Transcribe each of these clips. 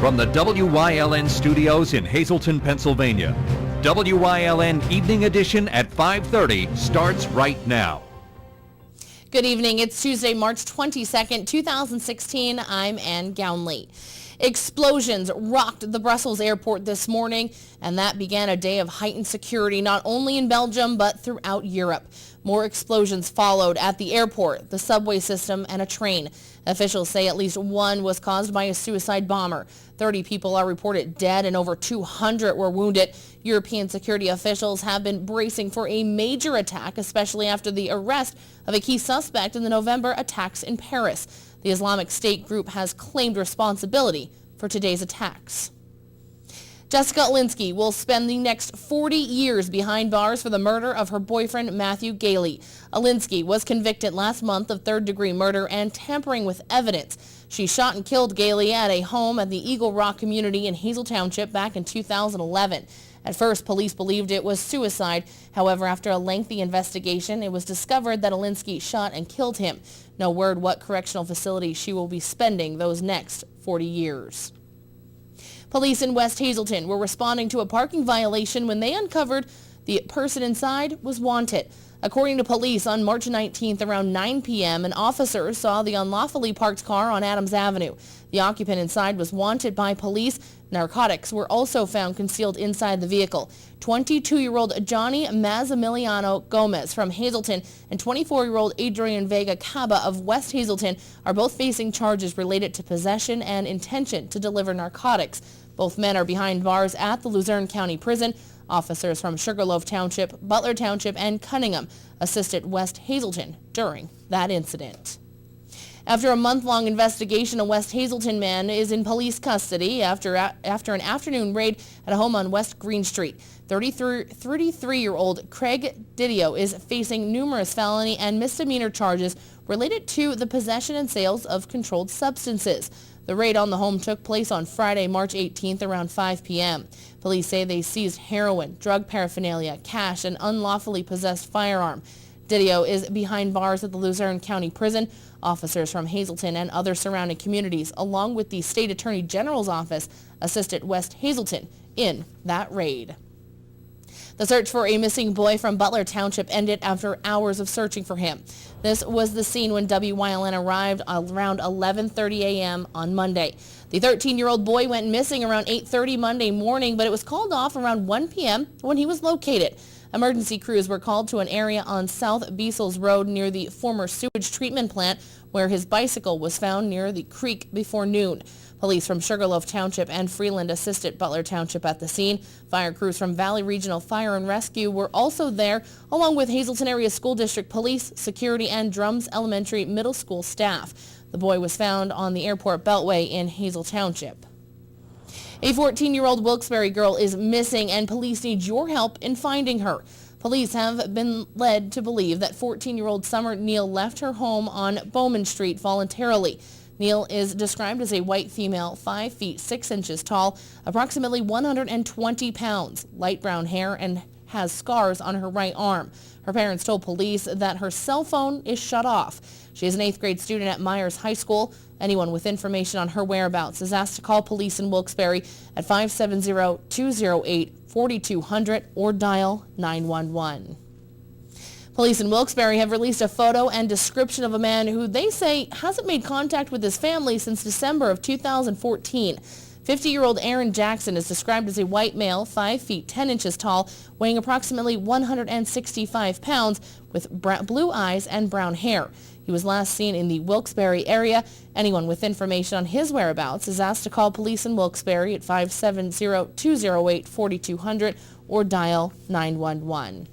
from the WYLN studios in Hazleton, Pennsylvania. WYLN Evening Edition at 5:30 starts right now. Good evening. It's Tuesday, March 22nd, 2016. I'm Ann Gownley. Explosions rocked the Brussels airport this morning, and that began a day of heightened security not only in Belgium but throughout Europe. More explosions followed at the airport, the subway system, and a train. Officials say at least one was caused by a suicide bomber. 30 people are reported dead and over 200 were wounded. European security officials have been bracing for a major attack, especially after the arrest of a key suspect in the November attacks in Paris. The Islamic State group has claimed responsibility for today's attacks. Jessica Alinsky will spend the next 40 years behind bars for the murder of her boyfriend, Matthew Galey. Alinsky was convicted last month of third-degree murder and tampering with evidence. She shot and killed Galey at a home at the Eagle Rock community in Hazel Township back in 2011. At first, police believed it was suicide. However, after a lengthy investigation, it was discovered that Alinsky shot and killed him. No word what correctional facility she will be spending those next 40 years. Police in West Hazleton were responding to a parking violation when they uncovered the person inside was wanted. According to police, on March 19th around 9 p.m., an officer saw the unlawfully parked car on Adams Avenue. The occupant inside was wanted by police. Narcotics were also found concealed inside the vehicle. 22-year-old Johnny Mazzamiliano Gomez from Hazleton and 24-year-old Adrian Vega Caba of West Hazleton are both facing charges related to possession and intention to deliver narcotics. Both men are behind bars at the Luzerne County Prison. Officers from Sugarloaf Township, Butler Township, and Cunningham assisted West Hazleton during that incident. After a month-long investigation, a West Hazleton man is in police custody after an afternoon raid at a home on West Green Street. 33-year-old Craig Didio is facing numerous felony and misdemeanor charges related to the possession and sales of controlled substances. The raid on the home took place on Friday, March 18th around 5 p.m. Police say they seized heroin, drug paraphernalia, cash, and unlawfully possessed firearm. Didio is behind bars at the Luzerne County Prison. Officers from Hazleton and other surrounding communities, along with the State Attorney General's office, assisted West Hazleton in that raid. The search for a missing boy from Butler Township ended after hours of searching for him. This was the scene when WYLN arrived around 11:30 a.m. on Monday. The 13-year-old boy went missing around 8:30 Monday morning, but it was called off around 1 p.m. when he was located. Emergency crews were called to an area on South Beasles Road near the former sewage treatment plant where his bicycle was found near the creek before noon. Police from Sugarloaf Township and Freeland assisted Butler Township at the scene. Fire crews from Valley Regional Fire and Rescue were also there, along with Hazleton Area School District Police, security, and Drums Elementary Middle School staff. The boy was found on the airport beltway in Hazel Township. A 14-year-old Wilkes-Barre girl is missing, and police need your help in finding her. Police have been led to believe that 14-year-old Summer Neal left her home on Bowman Street voluntarily. Neal is described as a white female, 5 feet 6 inches tall, approximately 120 pounds, light brown hair, and has scars on her right arm. Her parents told police that her cell phone is shut off. She is an 8th grade student at Myers High School. Anyone with information on her whereabouts is asked to call police in Wilkes-Barre at 570-208-4200 or dial 911. Police in Wilkes-Barre have released a photo and description of a man who they say hasn't made contact with his family since December of 2014. 50-year-old Aaron Jackson is described as a white male, 5 feet 10 inches tall, weighing approximately 165 pounds, with blue eyes and brown hair. He was last seen in the Wilkes-Barre area. Anyone with information on his whereabouts is asked to call police in Wilkes-Barre at 570-208-4200 or dial 911.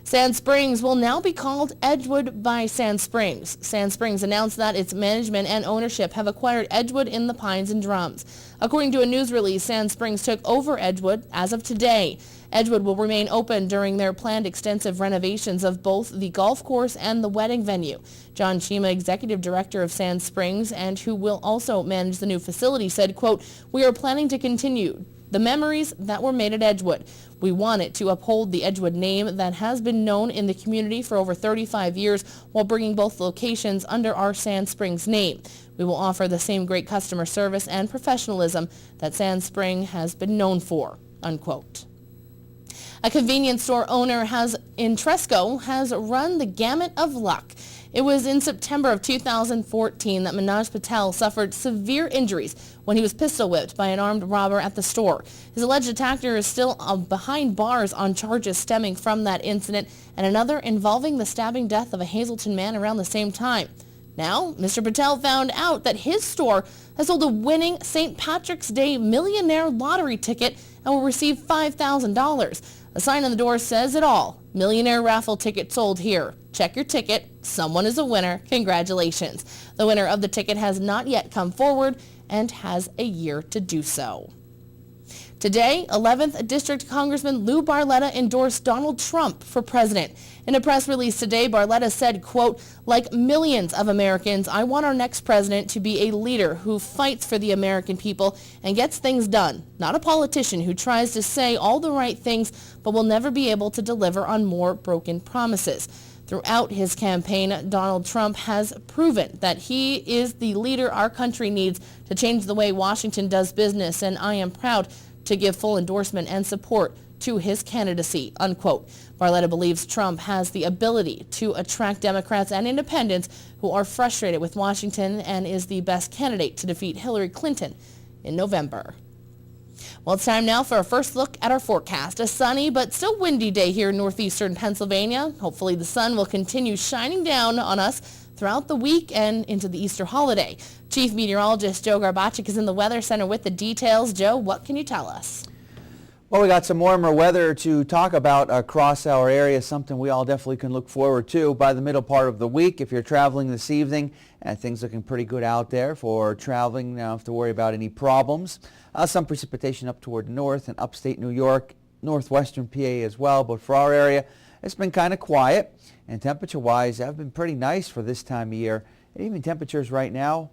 Sand Springs will now be called Edgewood by Sand Springs. Sand Springs announced that its management and ownership have acquired Edgewood in the Pines and Drums. According to a news release, Sand Springs took over Edgewood as of today. Edgewood will remain open during their planned extensive renovations of both the golf course and the wedding venue. John Chima, executive director of Sand Springs, and who will also manage the new facility, said, quote, "We are planning to continue the memories that were made at Edgewood. We wanted to uphold the Edgewood name that has been known in the community for over 35 years while bringing both locations under our Sand Springs name. We will offer the same great customer service and professionalism that Sand Spring has been known for," unquote. A convenience store owner in Tresco has run the gamut of luck. It was in September of 2014 that Manoj Patel suffered severe injuries when he was pistol whipped by an armed robber at the store. His alleged attacker is still behind bars on charges stemming from that incident and another involving the stabbing death of a Hazleton man around the same time. Now, Mr. Patel found out that his store has sold a winning St. Patrick's Day millionaire lottery ticket and will receive $5,000. A sign on the door says it all. Millionaire raffle ticket sold here. Check your ticket. Someone is a winner. Congratulations. The winner of the ticket has not yet come forward and has a year to do so. Today, 11th District Congressman Lou Barletta endorsed Donald Trump for president. In a press release today, Barletta said, quote, "Like millions of Americans, I want our next president to be a leader who fights for the American people and gets things done, not a politician who tries to say all the right things but will never be able to deliver on more broken promises." Throughout his campaign, Donald Trump has proven that he is the leader our country needs to change the way Washington does business, and I am proud to give full endorsement and support to his candidacy, unquote. Barletta believes Trump has the ability to attract Democrats and independents who are frustrated with Washington and is the best candidate to defeat Hillary Clinton in November. Well, it's time now for a first look at our forecast. A sunny but still windy day here in northeastern Pennsylvania. Hopefully the sun will continue shining down on us throughout the week and into the Easter holiday. Chief Meteorologist Joe Garbacik is in the Weather Center with the details. Joe, what can you tell us? Well, we got some warmer weather to talk about across our area, something we all definitely can look forward to by the middle part of the week. If you're traveling this evening, things looking pretty good out there for traveling. You don't have to worry about any problems. Some precipitation up toward the north and upstate New York, northwestern PA as well. But for our area, it's been kind of quiet. And temperature-wise, have been pretty nice for this time of year. And even temperatures right now,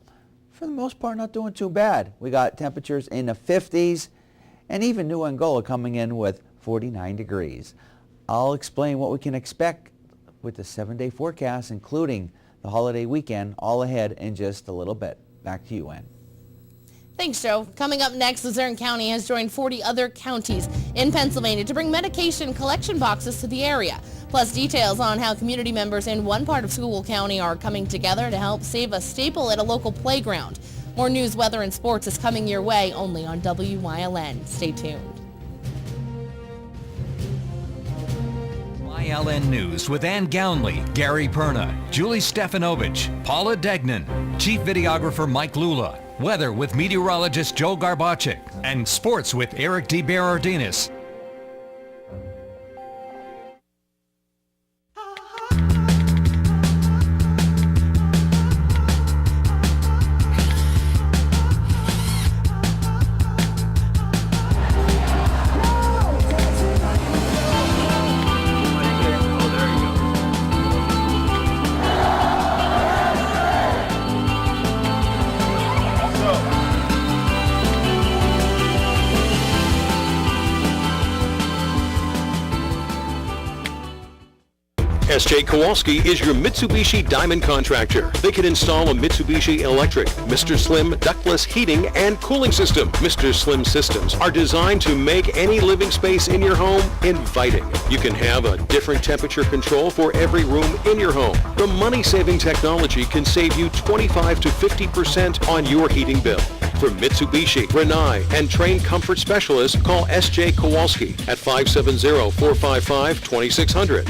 for the most part, not doing too bad. We got temperatures in the 50s. And even New Angola coming in with 49 degrees. I'll explain what we can expect with the 7-day forecast, including the holiday weekend, all ahead in just a little bit. Back to you, Ann. Thanks, Joe. Coming up next, Luzerne County has joined 40 other counties in Pennsylvania to bring medication collection boxes to the area. Plus details on how community members in one part of Schuylkill County are coming together to help save a staple at a local playground. More news, weather, and sports is coming your way only on WYLN. Stay tuned. YLN News with Ann Gownley, Gary Perna, Julie Stefanovich, Paula Degnan, Chief Videographer Mike Lula, weather with meteorologist Joe Garbacik, and sports with Eric DeBerardinis. S.J. Kowalski is your Mitsubishi Diamond contractor. They can install a Mitsubishi electric, Mr. Slim ductless heating and cooling system. Mr. Slim systems are designed to make any living space in your home inviting. You can have a different temperature control for every room in your home. The money-saving technology can save you 25 to 50% on your heating bill. For Mitsubishi, Rinnai, and trained comfort specialists, call S.J. Kowalski at 570-455-2600.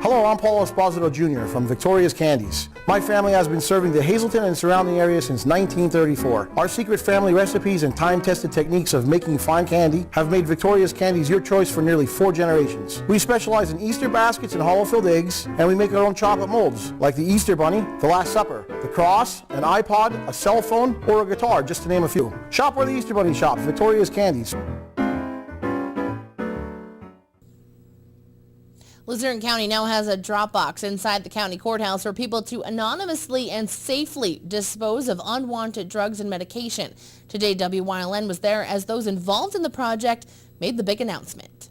Hello, I'm Paul Esposito Jr. from Victoria's Candies. My family has been serving the Hazleton and surrounding area since 1934. Our secret family recipes and time-tested techniques of making fine candy have made Victoria's Candies your choice for nearly 4 generations. We specialize in Easter baskets and hollow-filled eggs, and we make our own chocolate molds, like the Easter Bunny, the Last Supper, the Cross, an iPod, a cell phone, or a guitar, just to name a few. Shop where the Easter Bunny shops, Victoria's Candies. Luzerne County now has a drop box inside the county courthouse for people to anonymously and safely dispose of unwanted drugs and medication. Today, WYLN was there as those involved in the project made the big announcement.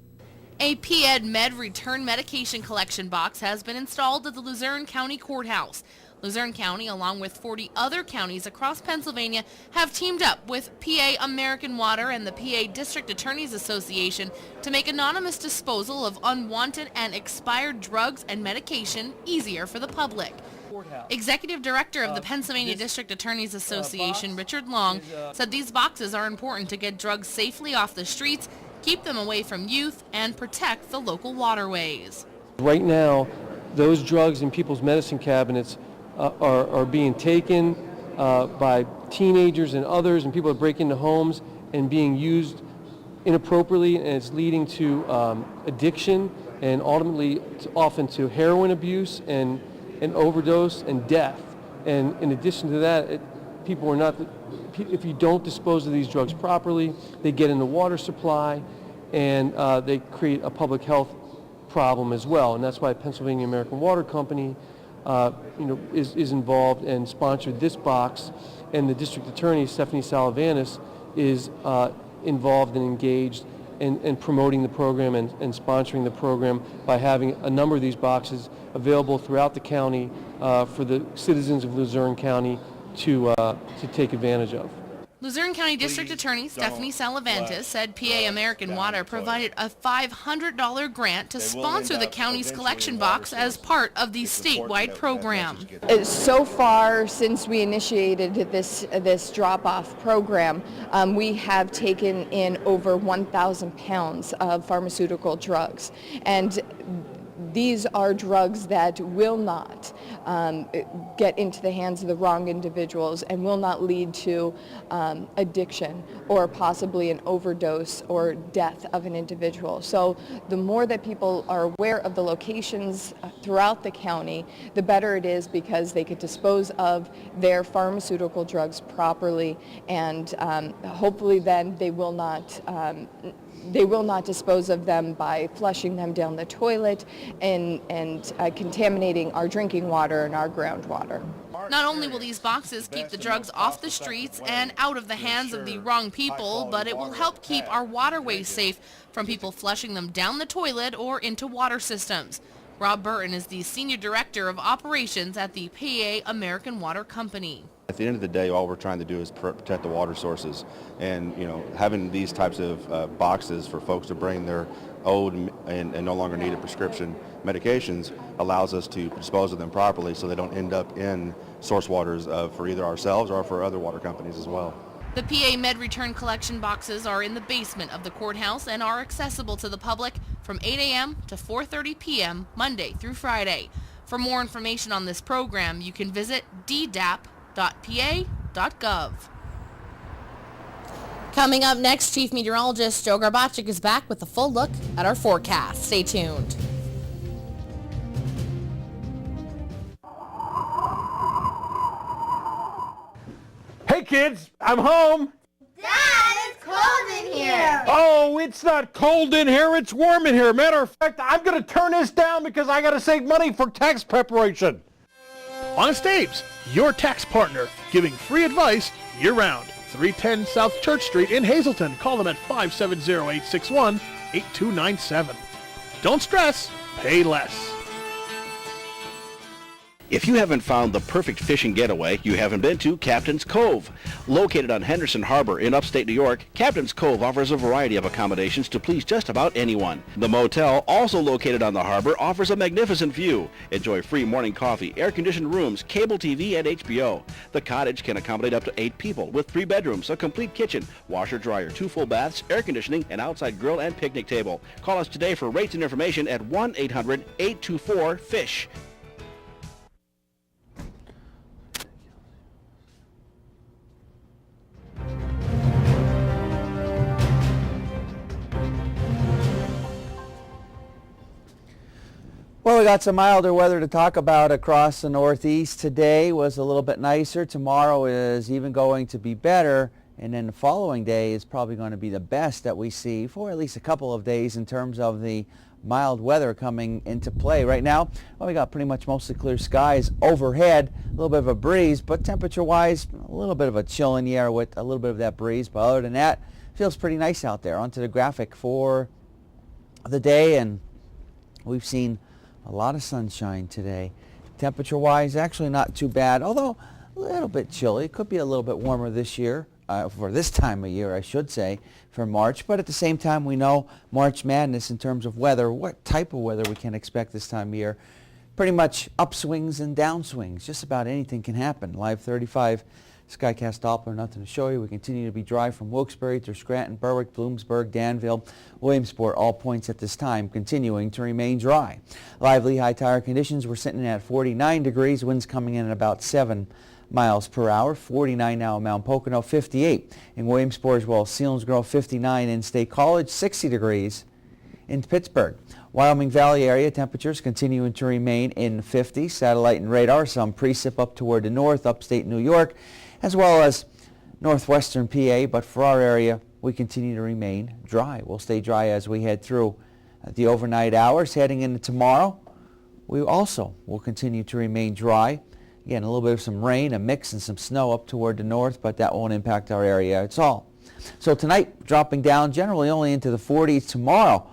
A PED Med return medication collection box has been installed at the Luzerne County Courthouse. Luzerne County, along with 40 other counties across Pennsylvania, have teamed up with PA American Water and the PA District Attorneys Association to make anonymous disposal of unwanted and expired drugs and medication easier for the public. Executive Director of the Pennsylvania District Attorneys Association, Richard Long, said these boxes are important to get drugs safely off the streets, keep them away from youth, and protect the local waterways. Right now, those drugs in people's medicine cabinets are being taken by teenagers and others, and people that break into homes and being used inappropriately, and it's leading to addiction and ultimately often to heroin abuse and overdose and death. And in addition to that, people are not, if you don't dispose of these drugs properly, they get in the water supply and they create a public health problem as well. And that's why Pennsylvania American Water Company is involved and sponsored this box, and the district attorney, Stephanie Salavanis, is involved and engaged in promoting the program and sponsoring the program by having a number of these boxes available throughout the county for the citizens of Luzerne County to take advantage of. Luzerne County District Attorney Stephanie Salavantis said PA American Water provided a $500 grant to sponsor the county's collection box as part of the statewide program. So far, since we initiated this drop-off program, we have taken in over 1,000 pounds of pharmaceutical drugs. And these are drugs that will not get into the hands of the wrong individuals and will not lead to addiction or possibly an overdose or death of an individual. So the more that people are aware of the locations throughout the county, the better it is, because they could dispose of their pharmaceutical drugs properly, and hopefully then they will not dispose of them by flushing them down the toilet and contaminating our drinking water and our groundwater. Not only will these boxes keep the drugs off the streets and out of the hands of the wrong people, but it will help keep our waterways safe from people flushing them down the toilet or into water systems. Rob Burton is the Senior Director of Operations at the PA American Water Company. At the end of the day, all we're trying to do is protect the water sources, and having these types of boxes for folks to bring their old and no longer needed prescription medications allows us to dispose of them properly so they don't end up in source waters for either ourselves or for other water companies as well. The PA Med Return collection boxes are in the basement of the courthouse and are accessible to the public from 8 a.m. to 4:30 p.m. Monday through Friday. For more information on this program, you can visit ddap.pa.gov. Coming up next, Chief Meteorologist Joe Garbaczyk is back with a full look at our forecast. Stay tuned. Hey kids, I'm home. Dad, it's cold in here. Oh, it's not cold in here, it's warm in here. Matter of fact, I'm going to turn this down because I got to save money for tax preparation. Honest Abe's, your tax partner, giving free advice year-round. 310 South Church Street in Hazleton. Call them at 570-861-8297. Don't stress, pay less. If you haven't found the perfect fishing getaway, you haven't been to Captain's Cove. Located on Henderson Harbor in upstate New York, Captain's Cove offers a variety of accommodations to please just about anyone. The motel, also located on the harbor, offers a magnificent view. Enjoy free morning coffee, air-conditioned rooms, cable TV, and HBO. The cottage can accommodate up to 8 people with 3 bedrooms, a complete kitchen, washer, dryer, 2 full baths, air conditioning, and outside grill and picnic table. Call us today for rates and information at 1-800-824-FISH. Well, we got some milder weather to talk about across the Northeast. Today was a little bit nicer. Tomorrow is even going to be better. And then the following day is probably going to be the best that we see for at least a couple of days in terms of the mild weather coming into play. Right now, well, we got pretty much mostly clear skies overhead, a little bit of a breeze, but temperature-wise, a little bit of a chill in the air with a little bit of that breeze. But other than that, feels pretty nice out there. Onto the graphic for the day, and we've seen a lot of sunshine today. Temperature-wise, actually not too bad, although a little bit chilly. It could be a little bit warmer this year, for this time of year, I should say, for March. But at the same time, we know March Madness in terms of weather, what type of weather we can expect this time of year. Pretty much upswings and downswings. Just about anything can happen. Live 35, Skycast Doppler, nothing to show you. We continue to be dry from Wilkes-Barre through Scranton, Berwick, Bloomsburg, Danville, Williamsport, all points at this time continuing to remain dry. Live Lehigh tire conditions, we're sitting at 49 degrees, winds coming in at about 7 miles per hour. 49 now in Mount Pocono, 58 in Williamsport as well. Selinsgrove, 59 in State College, 60 degrees in Pittsburgh. Wyoming Valley area temperatures continuing to remain in 50. Satellite and radar, some precip up toward the north, upstate New York, as well as northwestern PA. But for our area, we continue to remain dry. We'll stay dry as we head through the overnight hours. Heading into tomorrow, we also will continue to remain dry. Again, a little bit of some rain, a mix, and some snow up toward the north, but that won't impact our area at all. So tonight, dropping down generally only into the 40s. Tomorrow,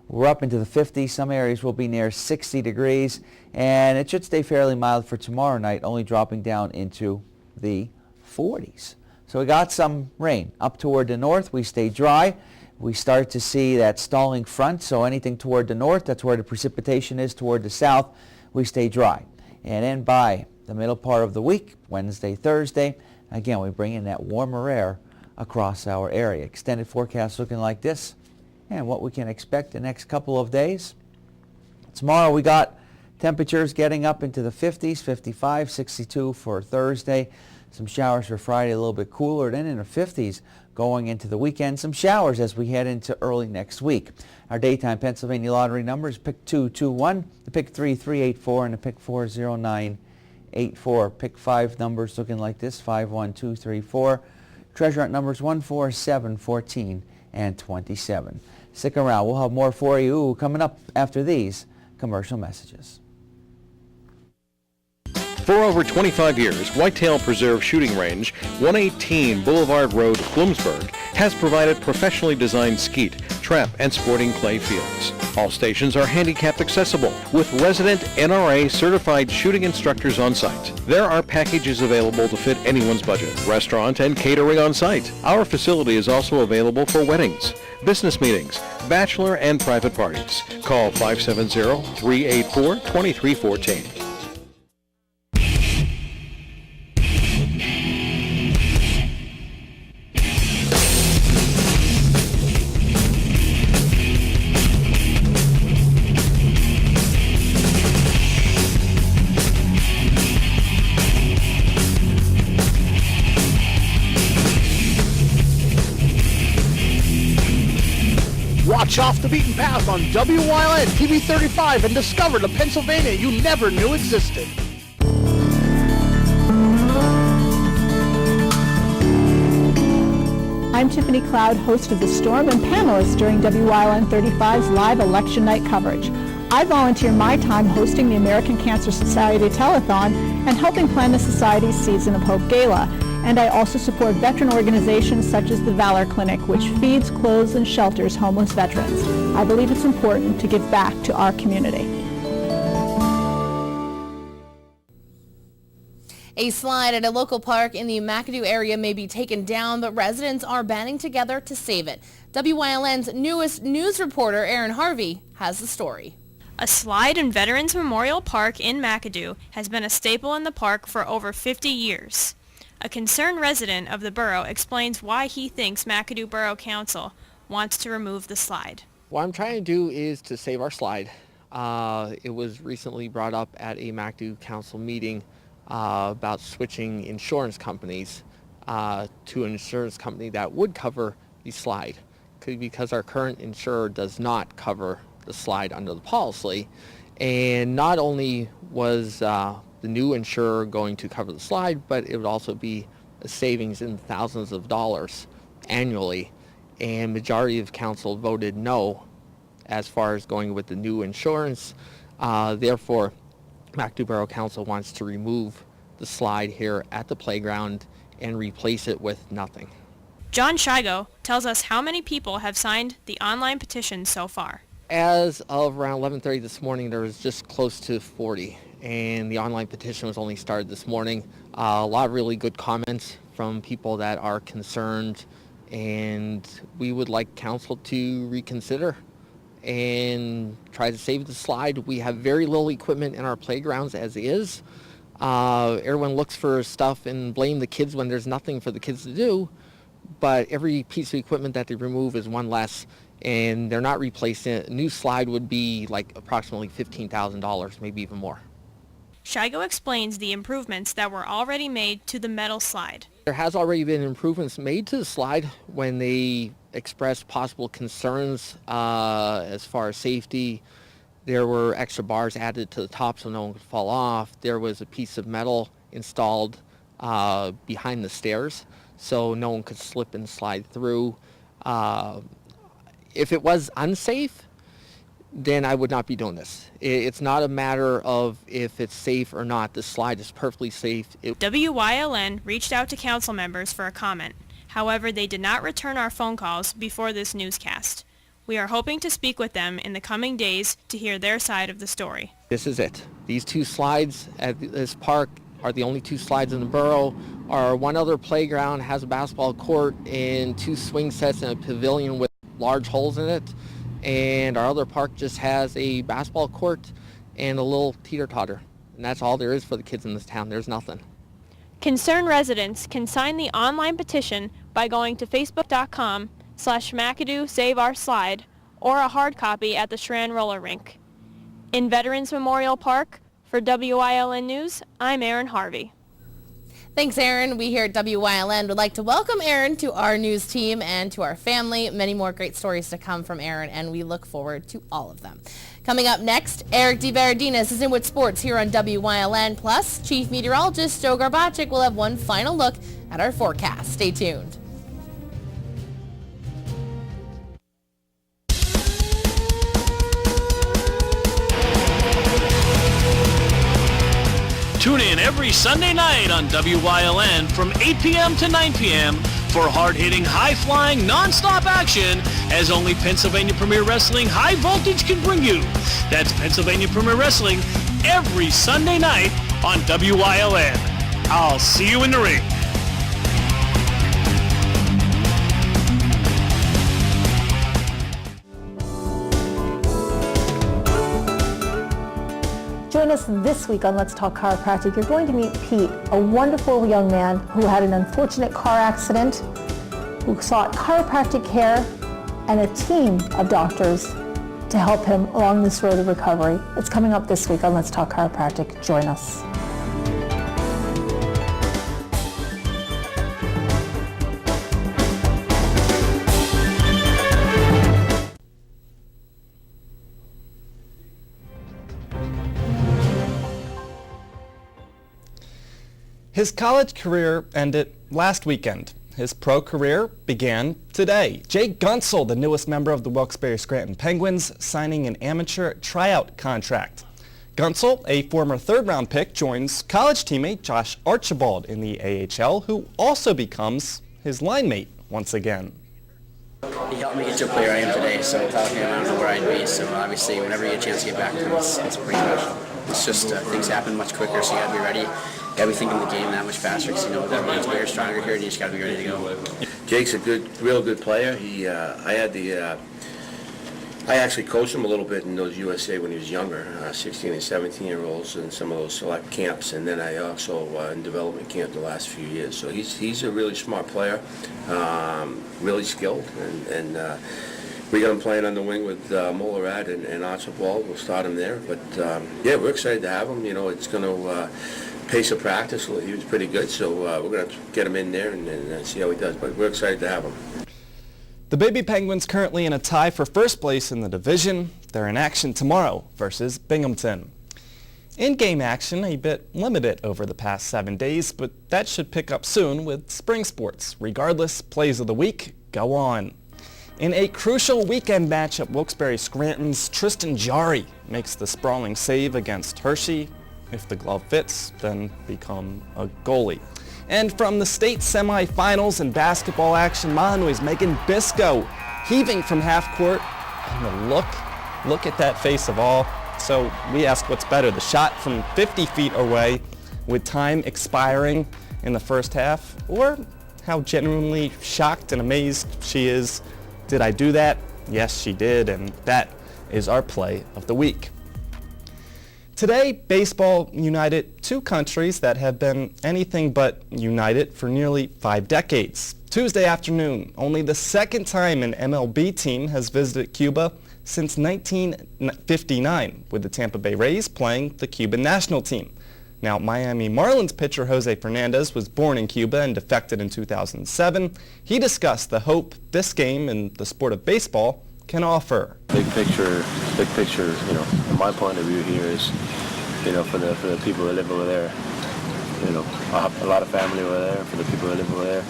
we're up into the 50s. Some areas will be near 60 degrees, and it should stay fairly mild for tomorrow night, only dropping down into the 40s. So we got some rain up toward the north. We stay dry. We start to see that stalling front, so anything toward the north, that's where the precipitation is. Toward the south, we stay dry. And then by the middle part of the week, Wednesday, Thursday, again, we bring in that warmer air across our area. Extended forecast looking like this. And what we can expect the next couple of days. Tomorrow we got temperatures getting up into the 50s, 55, 62 for Thursday. Some showers for Friday, a little bit cooler. Then in the 50s going into the weekend. Some showers as we head into early next week. Our daytime Pennsylvania lottery numbers, pick 221, the pick 3384, and the pick 40984. Pick 5 numbers looking like this, 51234. Treasure hunt numbers 1, 4, 7, 14, and 27. Stick around. We'll have more for you coming up after these commercial messages. For over 25 years, Whitetail Preserve Shooting Range, 118 Boulevard Road, Bloomsburg, has provided professionally designed skeet, trap, and sporting clay fields. All stations are handicapped accessible with resident NRA certified shooting instructors on site. There are packages available to fit anyone's budget, restaurant and catering on site. Our facility is also available for weddings, business meetings, bachelor and private parties. Call 570-384-2314. Watch Off the Beaten Path on WYLN TV 35 and discover the Pennsylvania you never knew existed. I'm Tiffany Cloud, host of The Storm and panelist during WYLN 35's live election night coverage. I volunteer my time hosting the American Cancer Society Telethon and helping plan the Society's Season of Hope Gala. And I also support veteran organizations such as the Valor Clinic, which feeds, clothes, and shelters homeless veterans. I believe it's important to give back to our community. A slide at a local park in the McAdoo area may be taken down, but residents are banding together to save it. WYLN's newest news reporter, Aaron Harvey, has the story. A slide in Veterans Memorial Park in McAdoo has been a staple in the park for over 50 years. A concerned resident of the borough explains why he thinks McAdoo Borough Council wants to remove the slide. What I'm trying to do is to save our slide. It was recently brought up at a McAdoo Council meeting about switching insurance companies to an insurance company that would cover the slide, because our current insurer does not cover the slide under the policy. And not only was the new insurer going to cover the slide, but it would also be a savings in thousands of dollars annually. And majority of council voted no as far as going with the new insurance. Therefore, McAdoo Borough Council wants to remove the slide here at the playground and replace it with nothing. John Shigo tells us how many people have signed the online petition so far. As of around 11:30 this morning, there was just close to 40. and the online petition was only started this morning. A lot of really good comments from people that are concerned, and we would like council to reconsider and try to save the slide. We have very little equipment in our playgrounds as is. Everyone looks for stuff and blame the kids when there's nothing for the kids to do, but every piece of equipment that they remove is one less, and they're not replacing it. A new slide would be like approximately $15,000, maybe even more. Shigo explains the improvements that were already made to the metal slide. There has already been improvements made to the slide when they expressed possible concerns as far as safety. There were extra bars added to the top so no one could fall off. There was a piece of metal installed behind the stairs so no one could slip and slide through. If it was unsafe, then I would not be doing this. It's not a matter of if it's safe or not. The slide is perfectly safe. WYLN reached out to council members for a comment. However, they did not return our phone calls before this newscast. We are hoping to speak with them in the coming days to hear their side of the story. This is it. These two slides at this park are the only two slides in the borough. Our one other playground has a basketball court and two swing sets and a pavilion with large holes in it. And our other park just has a basketball court and a little teeter-totter. And that's all there is for the kids in this town. There's nothing. Concerned residents can sign the online petition by going to facebook.com/McAdoo Save Our Slide or a hard copy at the Strand Roller Rink. In Veterans Memorial Park, for WYLN News, I'm Erin Harvey. Thanks, Erin. We here at WYLN would like to welcome Erin to our news team and to our family. Many more great stories to come from Erin, and we look forward to all of them. Coming up next, Eric DeVerdinas is in with sports here on WYLN. Plus, Chief Meteorologist Joe Garbacik will have one final look at our forecast. Stay tuned. Tune in every Sunday night on WYLN from 8 p.m. to 9 p.m. for hard-hitting, high-flying, non-stop action as only Pennsylvania Premier Wrestling High Voltage can bring you. That's Pennsylvania Premier Wrestling every Sunday night on WYLN. I'll see you in the ring. Join us this week on Let's Talk Chiropractic. You're going to meet Pete, a wonderful young man who had an unfortunate car accident, who sought chiropractic care and a team of doctors to help him along this road of recovery. It's coming up this week on Let's Talk Chiropractic. Join us. His college career ended last weekend. His pro career began today. Jake Gunsel, the newest member of the Wilkes-Barre Scranton Penguins, signing an amateur tryout contract. Gunsel, a former third-round pick, joins college teammate Josh Archibald in the AHL, who also becomes his line mate once again. He helped me get to a player I am today, so without him, I don't know where I'd be. So obviously, whenever you get a chance to get back to him, it's pretty special. It's just things happen much quicker, so you got to be ready. You got to be thinking the game that much faster, because you know that man's bigger, stronger here, and you just got to be ready to go. Jake's a real good player. I actually coached him a little bit in those USA when he was younger, 16 and 17-year-olds, in some of those select camps, and then I also in development camp the last few years. So he's a really smart player, really skilled, and we got him playing on the wing with Molerad and Archibald. We'll start him there, but yeah, we're excited to have him. You know, it's going to pace of practice. He was pretty good, so we're going to get him in there and see how he does. But we're excited to have him. The Baby Penguins currently in a tie for first place in the division. They're in action tomorrow versus Binghamton. In-game action a bit limited over the past 7 days, but that should pick up soon with spring sports. Regardless, plays of the week go on. In a crucial weekend matchup, Wilkes-Barre Scranton's Tristan Jari makes the sprawling save against Hershey. If the glove fits, then become a goalie. And from the state semifinals in basketball action, Mahanoi's Megan Bisco heaving from half court. And look at that face of all So we ask what's better, the shot from 50 feet away with time expiring in the first half, or how genuinely shocked and amazed she is. Did I do that? Yes, she did, and that is our play of the week. Today, baseball united two countries that have been anything but united for nearly 5 decades. Tuesday afternoon, only the second time an MLB team has visited Cuba since 1959, with the Tampa Bay Rays playing the Cuban national team. Now, Miami Marlins pitcher Jose Fernandez was born in Cuba and defected in 2007. He discussed the hope this game and the sport of baseball can offer. Big picture, from my point of view here is, for the people that live over there, I have a lot of family over there. For the people that live over there,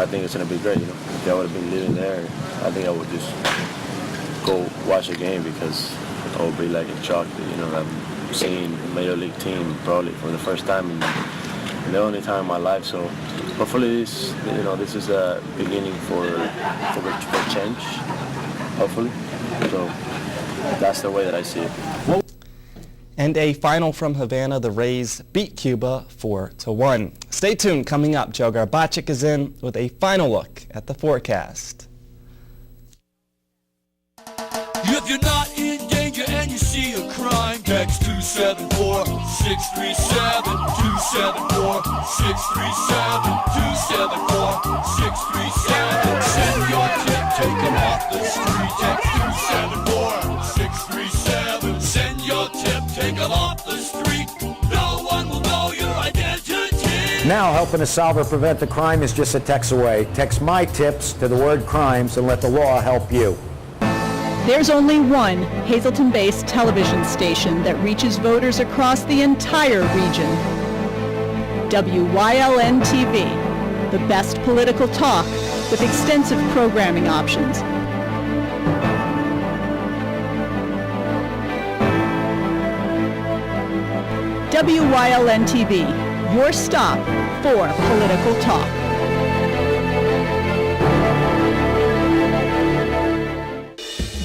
I think it's going to be great, If I would have been living there, I think I would just go watch a game because I would be like in shock, I'm seeing a major league team probably for the first time in the only time in my life. So hopefully this is a beginning for change, hopefully. So that's the way that I see it. And a final from Havana, the Rays beat Cuba 4-1. Stay tuned. Coming up, Joe Garbacic is in with a final look at the forecast. If you're not in danger and you see a crime, text 274-637, 274-637, 274-637. Send your tip, take them off the street. Text 274-637. Send your tip, take them off the street. No one will know your identity. Now helping to solve or prevent the crime is just a text away. Text my tips to the word crimes and let the law help you. There's only one Hazleton-based television station that reaches voters across the entire region. WYLN-TV, the best political talk with extensive programming options. WYLN-TV, your stop for political talk.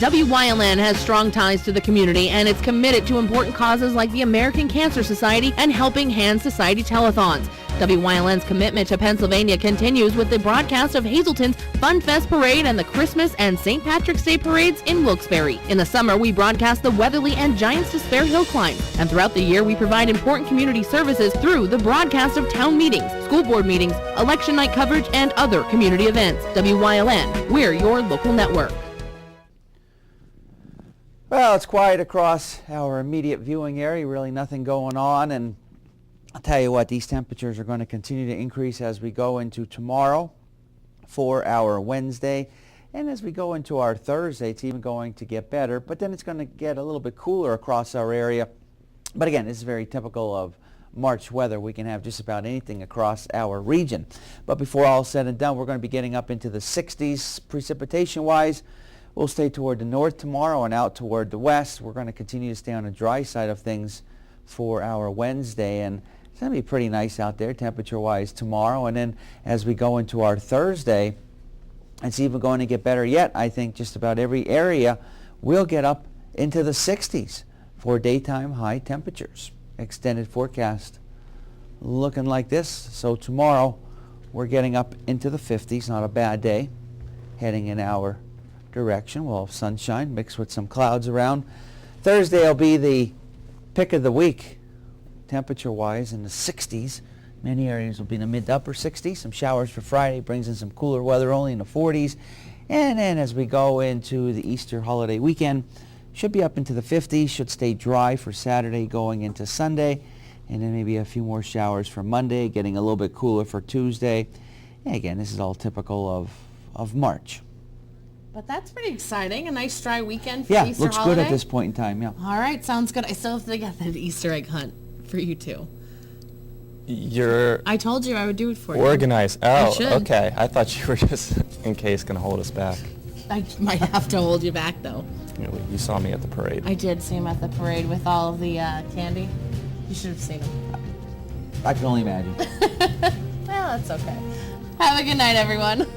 WYLN has strong ties to the community, and it's committed to important causes like the American Cancer Society and Helping Hands Society telethons. WYLN's commitment to Pennsylvania continues with the broadcast of Hazleton's Fun Fest Parade and the Christmas and St. Patrick's Day parades in Wilkes-Barre. In the summer, we broadcast the Weatherly and Giants to Spare Hill climb. And throughout the year, we provide important community services through the broadcast of town meetings, school board meetings, election night coverage, and other community events. WYLN, we're your local network. Well, it's quiet across our immediate viewing area, really nothing going on, and I'll tell you what, these temperatures are going to continue to increase as we go into tomorrow for our Wednesday, and as we go into our Thursday, it's even going to get better, but then it's going to get a little bit cooler across our area. But again, this is very typical of March weather. We can have just about anything across our region. But before all is said and done, we're going to be getting up into the 60s precipitation-wise. We'll stay toward the north tomorrow and out toward the west. We're going to continue to stay on the dry side of things for our Wednesday, and it's going to be pretty nice out there temperature-wise tomorrow. And then as we go into our Thursday, it's even going to get better yet. I think just about every area will get up into the 60s for daytime high temperatures. Extended forecast looking like this. So tomorrow we're getting up into the 50s, not a bad day, heading in our direction. We'll have sunshine mixed with some clouds around. Thursday will be the pick of the week, temperature-wise, in the 60s. Many areas will be in the mid to upper 60s. Some showers for Friday, brings in some cooler weather only in the 40s. And then as we go into the Easter holiday weekend, should be up into the 50s, should stay dry for Saturday going into Sunday. And then maybe a few more showers for Monday, getting a little bit cooler for Tuesday. And again, this is all typical of March. But that's pretty exciting. A nice dry weekend for Yeah, Easter looks holiday. good at this point in time, yeah. All right, sounds good. I still have to get that Easter egg hunt for you too. I told you I would do it for you. Organized. I Oh, should. okay. I thought you were just, in case, going to hold us back. I might have to hold you back though. You saw me at the parade. I did see him at the parade with all of the candy. You should have seen him. I can only imagine. Well, that's okay. Have a good night, everyone.